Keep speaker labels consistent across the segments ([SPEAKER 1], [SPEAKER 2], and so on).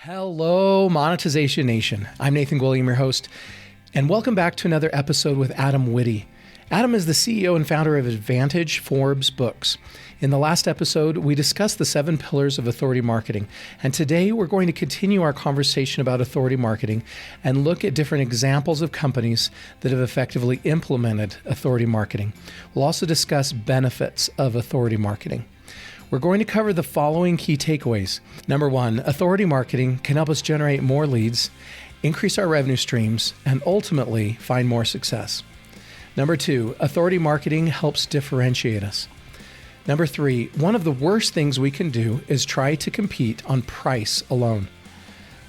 [SPEAKER 1] Hello, Monetization Nation. I'm Nathan Gwilliam, your host, and welcome back to another episode with Adam Witty. Adam is the CEO and founder of Advantage ForbesBooks. In the last episode, we discussed the 7 pillars of authority marketing, and today we're going to continue our conversation about authority marketing and look at different examples of companies that have effectively implemented authority marketing. We'll also discuss benefits of authority marketing. We're going to cover the following key takeaways. Number 1, authority marketing can help us generate more leads, increase our revenue streams, and ultimately find more success. Number 2, authority marketing helps differentiate us. Number 3, one of the worst things we can do is try to compete on price alone.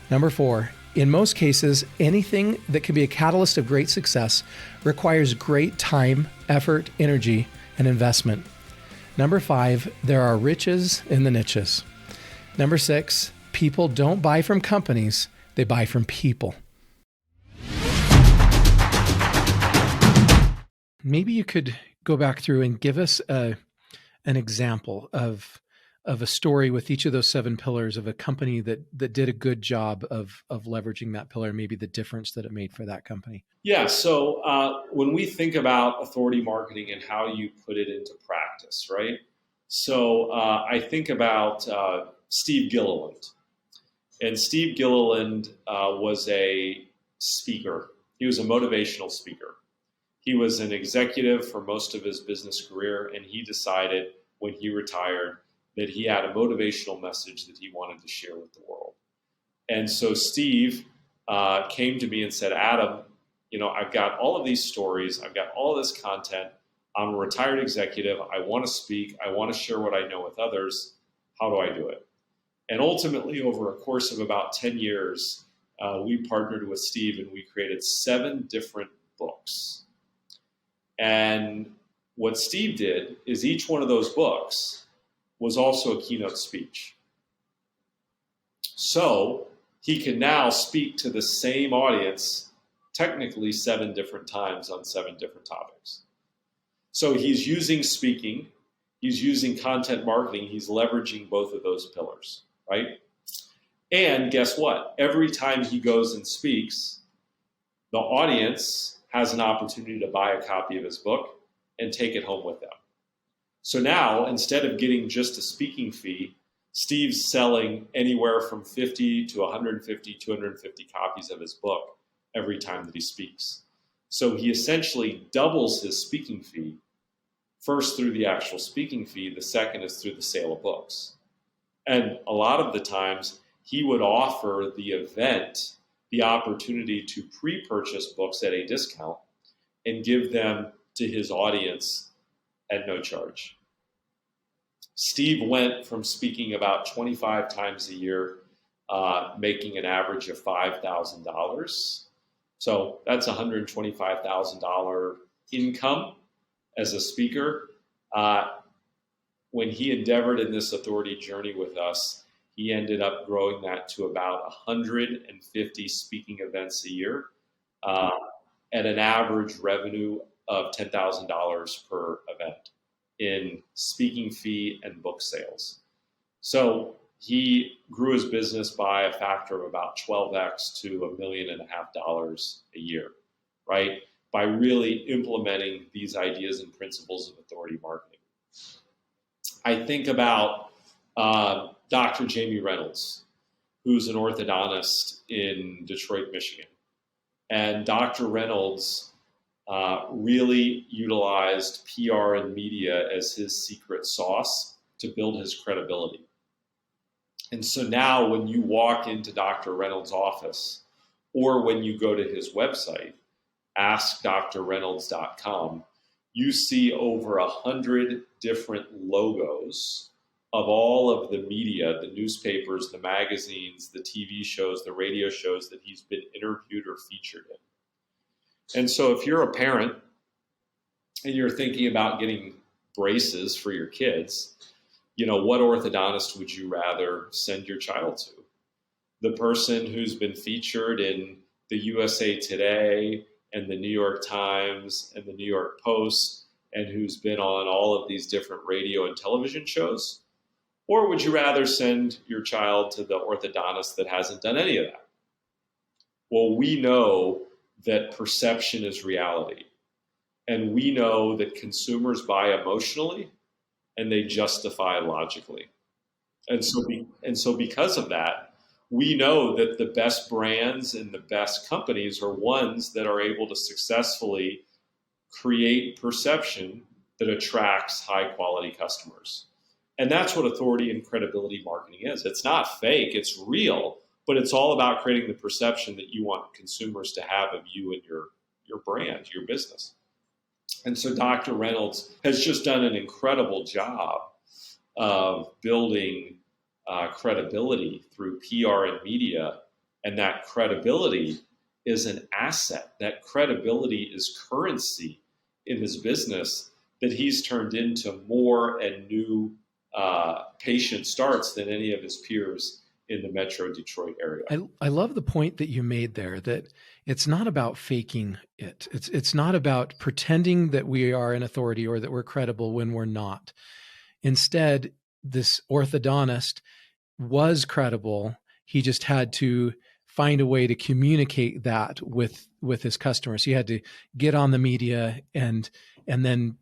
[SPEAKER 1] Number 4, in most cases, anything that can be a catalyst of great success requires great time, effort, energy, and investment. Number 5, there are riches in the niches. Number 6, people don't buy from companies, they buy from people. Maybe you could go back through and give us an example of a story with each of those 7 pillars of a company that did a good job of leveraging that pillar, maybe the difference that it made for that company.
[SPEAKER 2] Yeah, so when we think about authority marketing and how you put it into practice, right? So I think about Steve Gilliland. And Steve Gilliland was a speaker. He was a motivational speaker. He was an executive for most of his business career, and he decided when he retired that he had a motivational message that he wanted to share with the world. And so Steve came to me and said, Adam, I've got all of these stories. I've got all this content. I'm a retired executive. I want to speak. I want to share what I know with others. How do I do it? And ultimately, over a course of about 10 years, we partnered with Steve and we created 7 different books. And what Steve did is each one of those books was also a keynote speech. So he can now speak to the same audience technically 7 different times on 7 different topics. So he's using speaking, he's using content marketing, he's leveraging both of those pillars, right? And guess what? Every time he goes and speaks, the audience has an opportunity to buy a copy of his book and take it home with them. So now, instead of getting just a speaking fee, Steve's selling anywhere from 50 to 150, 250 copies of his book every time that he speaks. So he essentially doubles his speaking fee, first through the actual speaking fee, the second is through the sale of books. And a lot of the times, he would offer the event the opportunity to pre-purchase books at a discount and give them to his audience at no charge. Steve went from speaking about 25 times a year, making an average of $5,000. So that's $125,000 income as a speaker. When he endeavored in this authority journey with us, he ended up growing that to about 150 speaking events a year at an average revenue of $10,000 per event in speaking fee and book sales. So he grew his business by a factor of about 12x to $1.5 million a year, right? By really implementing these ideas and principles of authority marketing. I think about Dr. Jamie Reynolds, who's an orthodontist in Detroit, Michigan. And Dr. Reynolds really utilized PR and media as his secret sauce to build his credibility. And so now when you walk into Dr. Reynolds' office or when you go to his website, askdrreynolds.com, you see over 100 different logos of all of the media, the newspapers, the magazines, the TV shows, the radio shows that he's been interviewed or featured in. And so if you're a parent and you're thinking about getting braces for your kids, what orthodontist would you rather send your child to? The person who's been featured in the USA Today and the New York Times and the New York Post and who's been on all of these different radio and television shows? Or would you rather send your child to the orthodontist that hasn't done any of that? Well, we know that perception is reality. And we know that consumers buy emotionally and they justify logically. And so because of that, we know that the best brands and the best companies are ones that are able to successfully create perception that attracts high quality customers. And that's what authority and credibility marketing is. It's not fake, it's real, but it's all about creating the perception that you want consumers to have of you and your brand, your business. And so Dr. Reynolds has just done an incredible job of building credibility through PR and media. And that credibility is an asset. That credibility is currency in his business that he's turned into more and new patient starts than any of his peers in the Metro Detroit area.
[SPEAKER 1] I love the point that you made there, that it's not about faking it. It's not about pretending that we are an authority or that we're credible when we're not. Instead, this orthodontist was credible. He just had to find a way to communicate that with his customers. He had to get on the media and then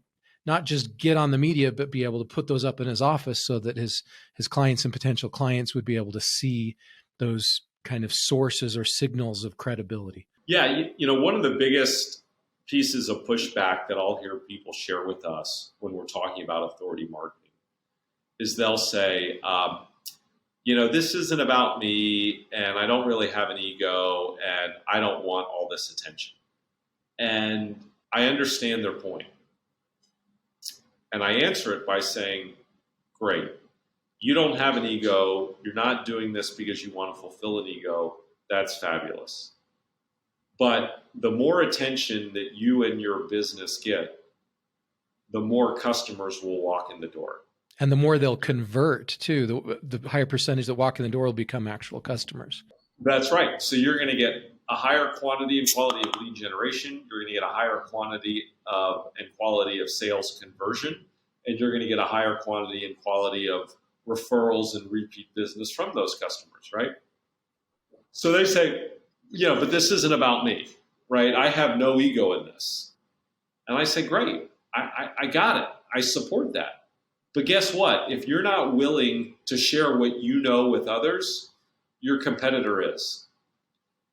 [SPEAKER 1] not just get on the media, but be able to put those up in his office so that his clients and potential clients would be able to see those kind of sources or signals of credibility.
[SPEAKER 2] Yeah, one of the biggest pieces of pushback that I'll hear people share with us when we're talking about authority marketing is they'll say, this isn't about me, and I don't really have an ego, and I don't want all this attention. And I understand their point. And I answer it by saying, great, you don't have an ego. You're not doing this because you want to fulfill an ego. That's fabulous. But the more attention that you and your business get, the more customers will walk in the door.
[SPEAKER 1] And the more they'll convert too, the higher percentage that walk in the door will become actual customers.
[SPEAKER 2] That's right. So you're going to get a higher quantity and quality of lead generation. You're going to get a higher quantity and quality of sales conversion. And you're going to get a higher quantity and quality of referrals and repeat business from those customers, right? So they say, but this isn't about me, right? I have no ego in this. And I say, great, I got it. I support that. But guess what? If you're not willing to share what you know with others, your competitor is.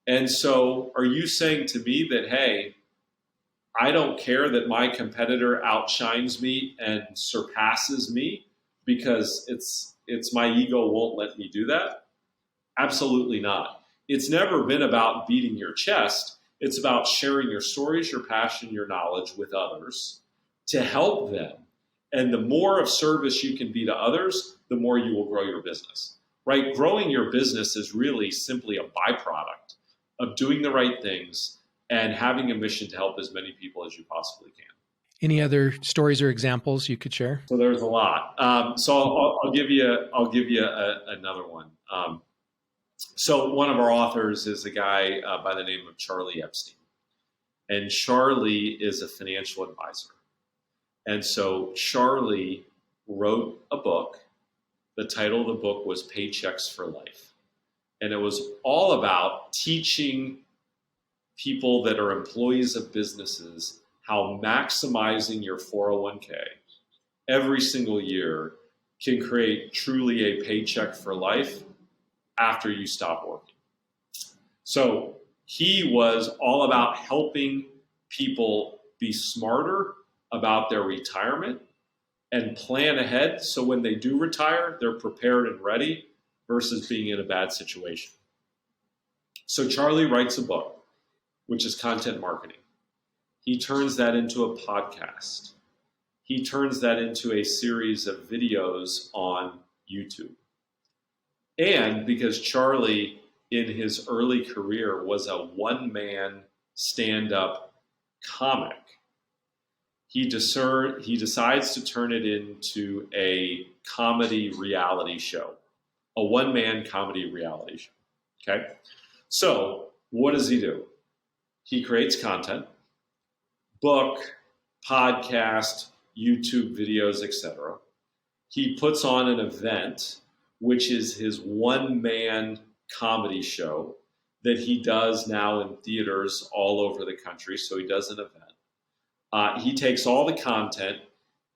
[SPEAKER 2] And so are you saying to me that, hey, I don't care that my competitor outshines me and surpasses me because it's my ego won't let me do that? Absolutely not. It's never been about beating your chest. It's about sharing your stories, your passion, your knowledge with others to help them. And the more of service you can be to others, the more you will grow your business, right? Growing your business is really simply a byproduct of doing the right things and having a mission to help as many people as you possibly can.
[SPEAKER 1] Any other stories or examples you could share?
[SPEAKER 2] So there's a lot. So I'll give you another one. So one of our authors is a guy by the name of Charlie Epstein. And Charlie is a financial advisor. And so Charlie wrote a book. The title of the book was Paychecks for Life. And it was all about teaching people that are employees of businesses how maximizing your 401k every single year can create truly a paycheck for life after you stop working. So he was all about helping people be smarter about their retirement and plan ahead so when they do retire, they're prepared and ready versus being in a bad situation. So Charlie writes a book, which is content marketing. He turns that into a podcast. He turns that into a series of videos on YouTube. And because Charlie, in his early career, was a one-man stand-up comic, he decides to turn it into a comedy reality show, a one-man comedy reality show, okay? So what does he do? He creates content, book, podcast, YouTube videos, etc. he puts on an event, which is his one-man comedy show that he does now in theaters all over the country. So he does an event. He takes all the content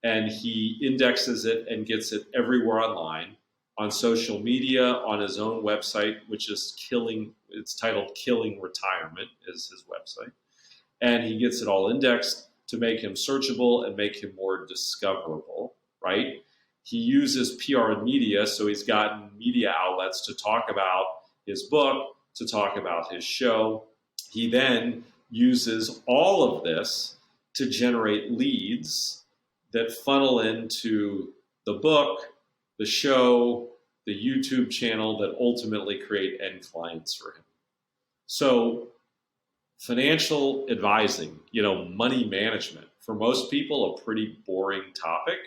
[SPEAKER 2] and he indexes it and gets it everywhere online, on social media, on his own website, which is it's titled Killing Retirement is his website. And he gets it all indexed to make him searchable and make him more discoverable, right? He uses PR and media, so he's gotten media outlets to talk about his book, to talk about his show. He then uses all of this to generate leads that funnel into the book, the show, the YouTube channel that ultimately create end clients for him. So financial advising, money management, for most people, a pretty boring topic,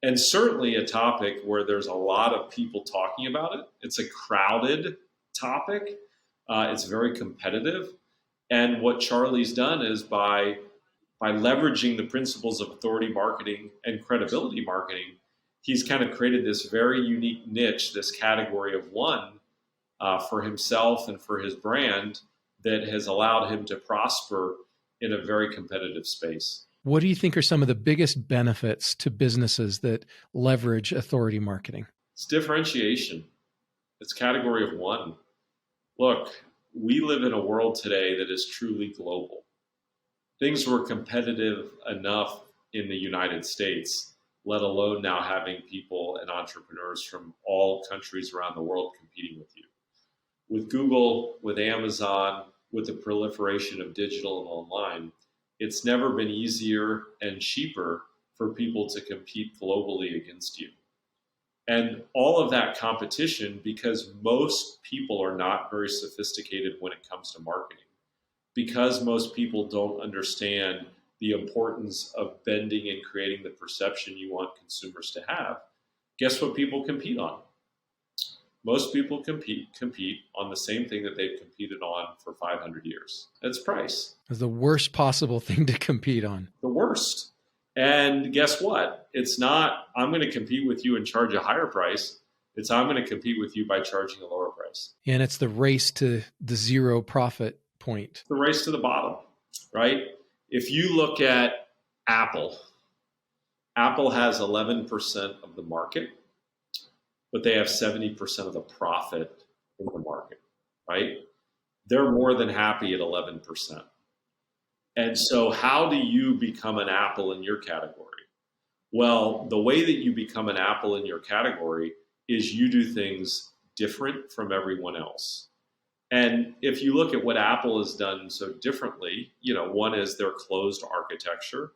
[SPEAKER 2] and certainly a topic where there's a lot of people talking about it. It's a crowded topic. It's very competitive. And what Charlie's done is by leveraging the principles of authority marketing and credibility marketing, he's kind of created this very unique niche, this category of one for himself and for his brand that has allowed him to prosper in a very competitive space.
[SPEAKER 1] What do you think are some of the biggest benefits to businesses that leverage authority marketing?
[SPEAKER 2] It's differentiation. It's category of one. Look, we live in a world today that is truly global. Things were competitive enough in the United States, let alone now having people and entrepreneurs from all countries around the world competing with you. With Google, with Amazon, with the proliferation of digital and online, it's never been easier and cheaper for people to compete globally against you. And all of that competition, because most people are not very sophisticated when it comes to marketing, because most people don't understand the importance of bending and creating the perception you want consumers to have, guess what people compete on? Most people compete on the same thing that they've competed on for 500 years. That's price.
[SPEAKER 1] It's the worst possible thing to compete on.
[SPEAKER 2] The worst. And guess what? It's not, I'm going to compete with you and charge a higher price. It's, I'm going to compete with you by charging a lower price.
[SPEAKER 1] And it's the race to the zero profit point.
[SPEAKER 2] The race to the bottom, right? If you look at Apple has 11% of the market, but they have 70% of the profit in the market, right? They're more than happy at 11%. And so how do you become an Apple in your category? Well, the way that you become an Apple in your category is you do things different from everyone else. And if you look at what Apple has done so differently, one is their closed architecture.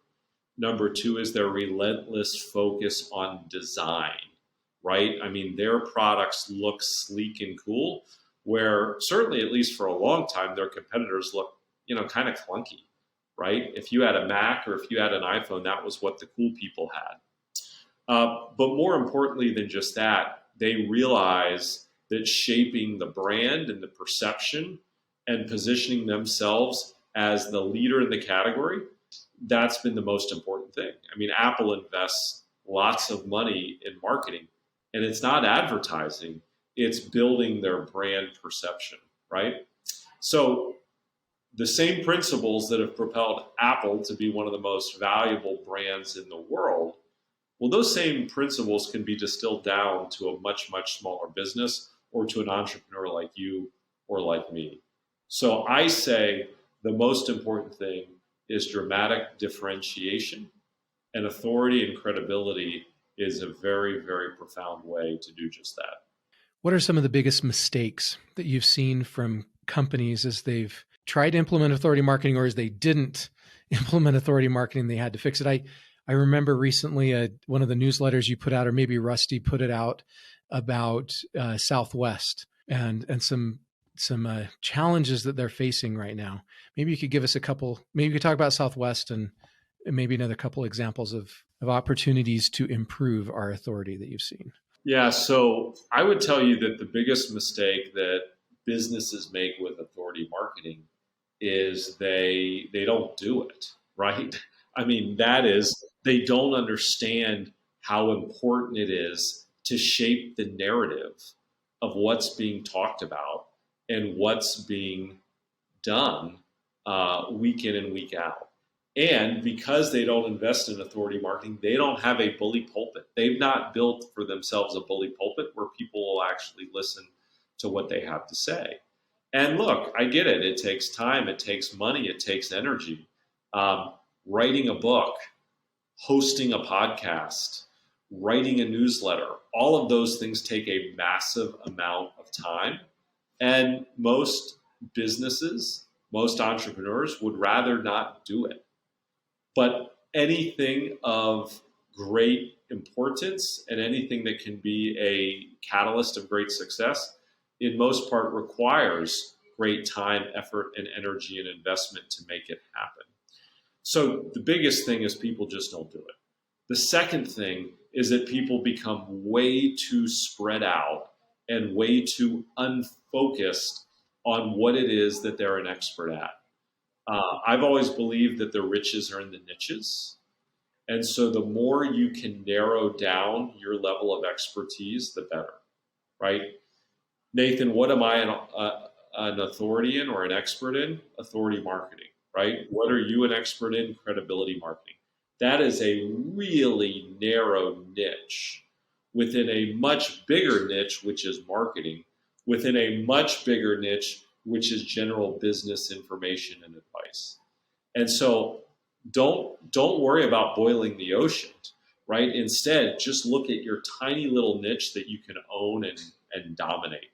[SPEAKER 2] Number two is their relentless focus on design, right? I mean, their products look sleek and cool, where certainly, at least for a long time, their competitors look, kind of clunky, right? If you had a Mac or if you had an iPhone, that was what the cool people had. But more importantly than just that, they realize that shaping the brand and the perception and positioning themselves as the leader in the category, that's been the most important thing. I mean, Apple invests lots of money in marketing, and it's not advertising, it's building their brand perception, right? So the same principles that have propelled Apple to be one of the most valuable brands in the world, well, those same principles can be distilled down to a much, much smaller business or to an entrepreneur like you or like me. So I say the most important thing is dramatic differentiation, and authority and credibility is a very, very profound way to do just that.
[SPEAKER 1] What are some of the biggest mistakes that you've seen from companies as they've tried to implement authority marketing, or as they didn't implement authority marketing, they had to fix it? I remember recently one of the newsletters you put out, or maybe Rusty put it out, about Southwest and some challenges that they're facing right now. Maybe you could give us maybe you could talk about Southwest and maybe another couple examples of opportunities to improve our authority that you've seen.
[SPEAKER 2] Yeah, so I would tell you that the biggest mistake that businesses make with authority marketing is they don't do it, right? I mean, that is, they don't understand how important it is to shape the narrative of what's being talked about and what's being done week in and week out. And because they don't invest in authority marketing, they don't have a bully pulpit. They've not built for themselves a bully pulpit where people will actually listen to what they have to say. And look, I get it. It takes time. It takes money. It takes energy. Writing a book, hosting a podcast, writing a newsletter, all of those things take a massive amount of time. And most businesses, most entrepreneurs would rather not do it. But anything of great importance and anything that can be a catalyst of great success, in most part, requires great time, effort, and energy and investment to make it happen. So the biggest thing is people just don't do it. The second thing is that people become way too spread out and way too unfocused on what it is that they're an expert at. I've always believed that the riches are in the niches. And so the more you can narrow down your level of expertise, the better, right? Nathan, what am I an authority in or an expert in? Authority marketing, right? What are you an expert in? Credibility marketing. That is a really narrow niche within a much bigger niche, which is marketing, within a much bigger niche, which is general business information and advice. And so don't worry about boiling the ocean, right? Instead, just look at your tiny little niche that you can own and dominate.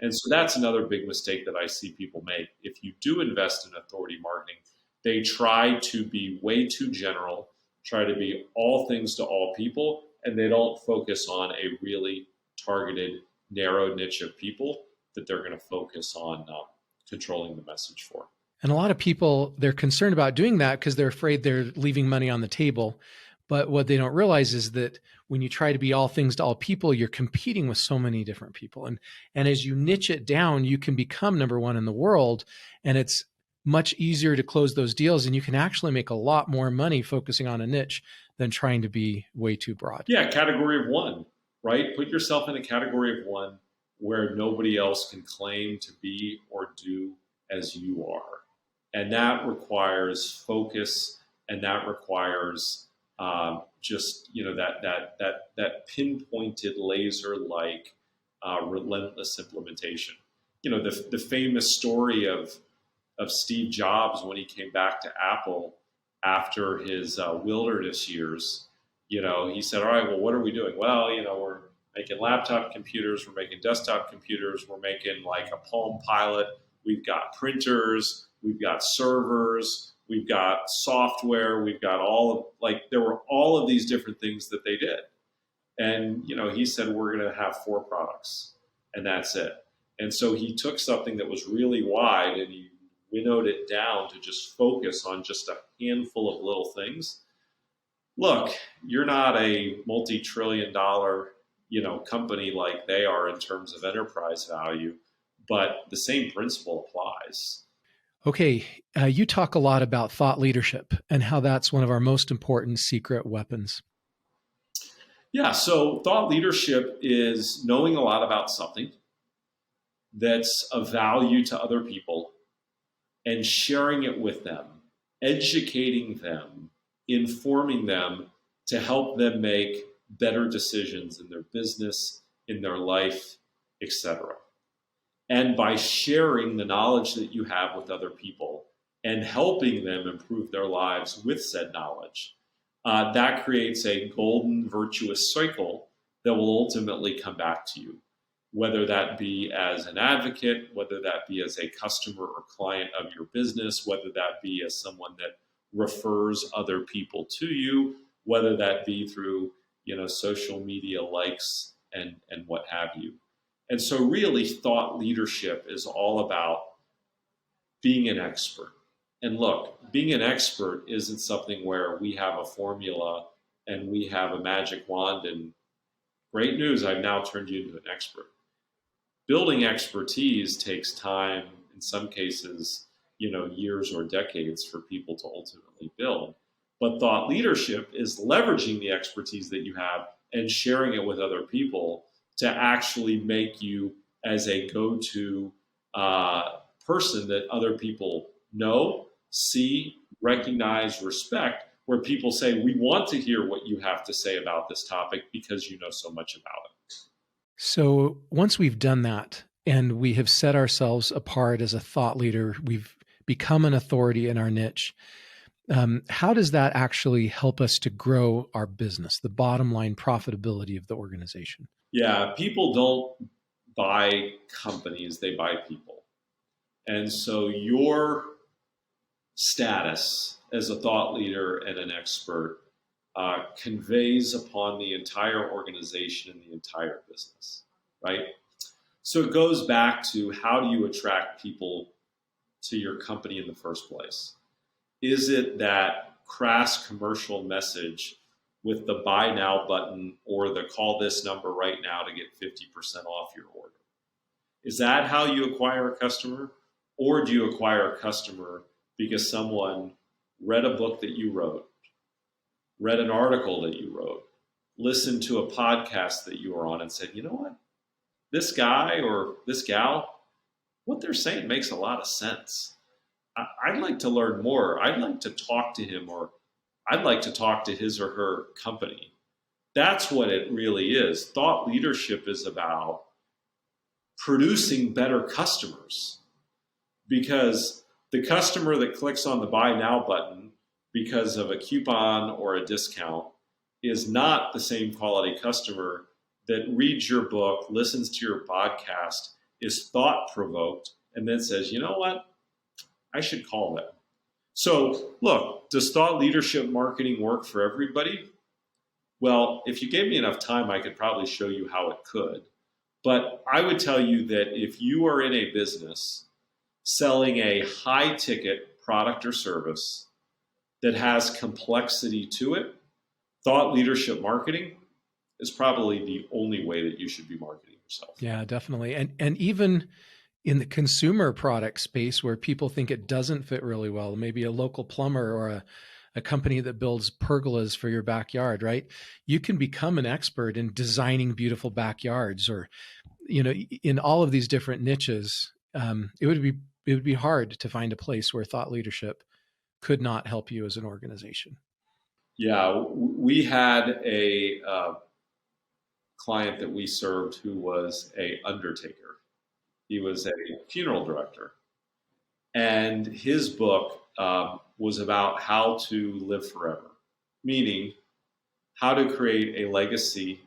[SPEAKER 2] And so that's another big mistake that I see people make. If you do invest in authority marketing, they try to be way too general, try to be all things to all people, and they don't focus on a really targeted, narrow niche of people that they're going to focus on controlling the message for.
[SPEAKER 1] And a lot of people, they're concerned about doing that because they're afraid they're leaving money on the table. But what they don't realize is that when you try to be all things to all people, you're competing with so many different people. And as you niche it down, you can become number one in the world. And it's much easier to close those deals. And you can actually make a lot more money focusing on a niche than trying to be way too broad.
[SPEAKER 2] Yeah, category of one, right? Put yourself in a category of one where nobody else can claim to be or do as you are. And that requires focus, and that requires just, that pinpointed laser-like relentless implementation. The famous story of Steve Jobs when he came back to Apple after his wilderness years. He said, all right, well, what are we doing? Well, we're making laptop computers, we're making desktop computers, we're making like a Palm Pilot, we've got printers, we've got servers, we've got software, we've got there were all of these different things that they did. And, he said, we're going to have 4 products and that's it. And so he took something that was really wide and he winnowed it down to just focus on just a handful of little things. Look, you're not a multi-trillion-dollar, company like they are in terms of enterprise value, but the same principle applies.
[SPEAKER 1] Okay, you talk a lot about thought leadership and how that's one of our most important secret weapons.
[SPEAKER 2] Yeah, so thought leadership is knowing a lot about something that's of value to other people and sharing it with them, educating them, informing them to help them make better decisions in their business, in their life, etc. And by sharing the knowledge that you have with other people and helping them improve their lives with said knowledge, that creates a golden virtuous cycle that will ultimately come back to you, whether that be as an advocate, whether that be as a customer or client of your business, whether that be as someone that refers other people to you, whether that be through social media likes and what have you. And so really thought leadership is all about being an expert. And look, being an expert isn't something where we have a formula and we have a magic wand and great news, I've now turned you into an expert. Building expertise takes time, in some cases, years or decades for people to ultimately build. But thought leadership is leveraging the expertise that you have and sharing it with other people to actually make you as a go-to person that other people know, see, recognize, respect, where people say, we want to hear what you have to say about this topic because you know so much about it.
[SPEAKER 1] So once we've done that and we have set ourselves apart as a thought leader, we've become an authority in our niche. How does that actually help us to grow our business, the bottom line profitability of the organization?
[SPEAKER 2] Yeah, people don't buy companies, they buy people. And so your status as a thought leader and an expert conveys upon the entire organization and the entire business, right? So it goes back to, how do you attract people to your company in the first place? Is it that crass commercial message with the buy now button or the call this number right now to get 50% off your order? Is that how you acquire a customer? Or do you acquire a customer because someone read a book that you wrote, read an article that you wrote, listened to a podcast that you were on and said, you know what, this guy or this gal, what they're saying makes a lot of sense. I'd like to learn more. I'd like to talk to him, or I'd like to talk to his or her company. That's what it really is. Thought leadership is about producing better customers, because the customer that clicks on the buy now button because of a coupon or a discount is not the same quality customer that reads your book, listens to your podcast, is thought provoked, and then says, you know what? I should call them. So look, does thought leadership marketing work for everybody? Well, if you gave me enough time, I could probably show you how it could. But I would tell you that if you are in a business selling a high ticket product or service that has complexity to it, thought leadership marketing is probably the only way that you should be marketing yourself.
[SPEAKER 1] Yeah, definitely. And even in the consumer product space where people think it doesn't fit really well, maybe a local plumber or a company that builds pergolas for your backyard, right? You can become an expert in designing beautiful backyards, or, you know, in all of these different niches. It would be hard to find a place where thought leadership could not help you as an organization.
[SPEAKER 2] Yeah, we had a client that we served who was an undertaker. He was a funeral director, and his book was about how to live forever, meaning how to create a legacy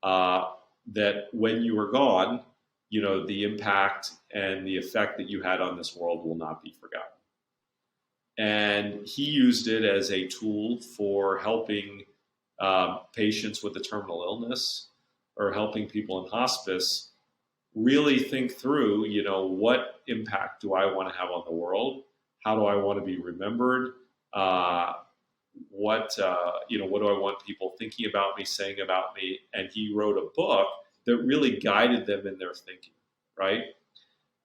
[SPEAKER 2] that when you are gone, you know, the impact and the effect that you had on this world will not be forgotten. And he used it as a tool for helping patients with a terminal illness or helping people in hospice really think through, you know, what impact do I want to have on the world? How do I want to be remembered? What do I want people thinking about me, saying about me? And he wrote a book that really guided them in their thinking, right?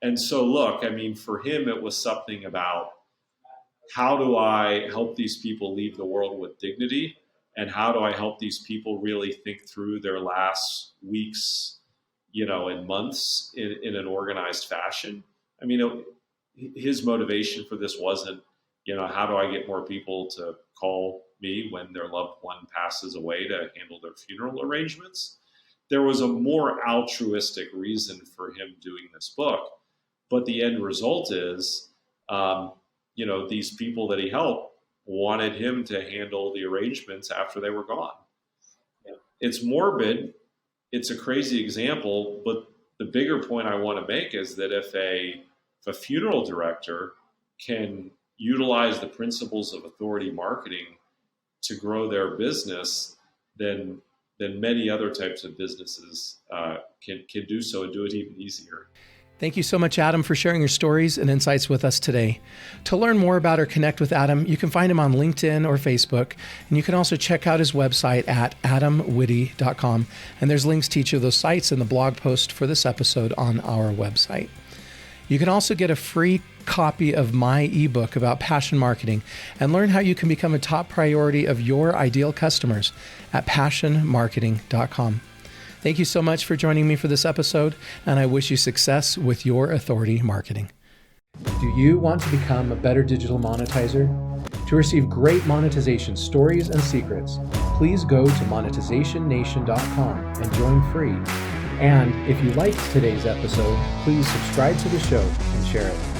[SPEAKER 2] And so, look, I mean, for him, it was something about, how do I help these people leave the world with dignity? And how do I help these people really think through their last weeks, you know, and months in an organized fashion? I mean, his motivation for this wasn't, you know, how do I get more people to call me when their loved one passes away to handle their funeral arrangements? There was a more altruistic reason for him doing this book. But the end result is, you know, these people that he helped wanted him to handle the arrangements after they were gone. It's morbid. It's a crazy example, but the bigger point I want to make is that if a funeral director can utilize the principles of authority marketing to grow their business, then many other types of businesses can do so and do it even easier.
[SPEAKER 1] Thank you so much, Adam, for sharing your stories and insights with us today. To learn more about or connect with Adam, you can find him on LinkedIn or Facebook, and you can also check out his website at adamwitty.com. And there's links to each of those sites in the blog post for this episode on our website. You can also get a free copy of my ebook about passion marketing and learn how you can become a top priority of your ideal customers at passionmarketing.com. Thank you so much for joining me for this episode, and I wish you success with your authority marketing. Do you want to become a better digital monetizer? To receive great monetization stories and secrets, please go to monetizationnation.com and join free. And if you liked today's episode, please subscribe to the show and share it.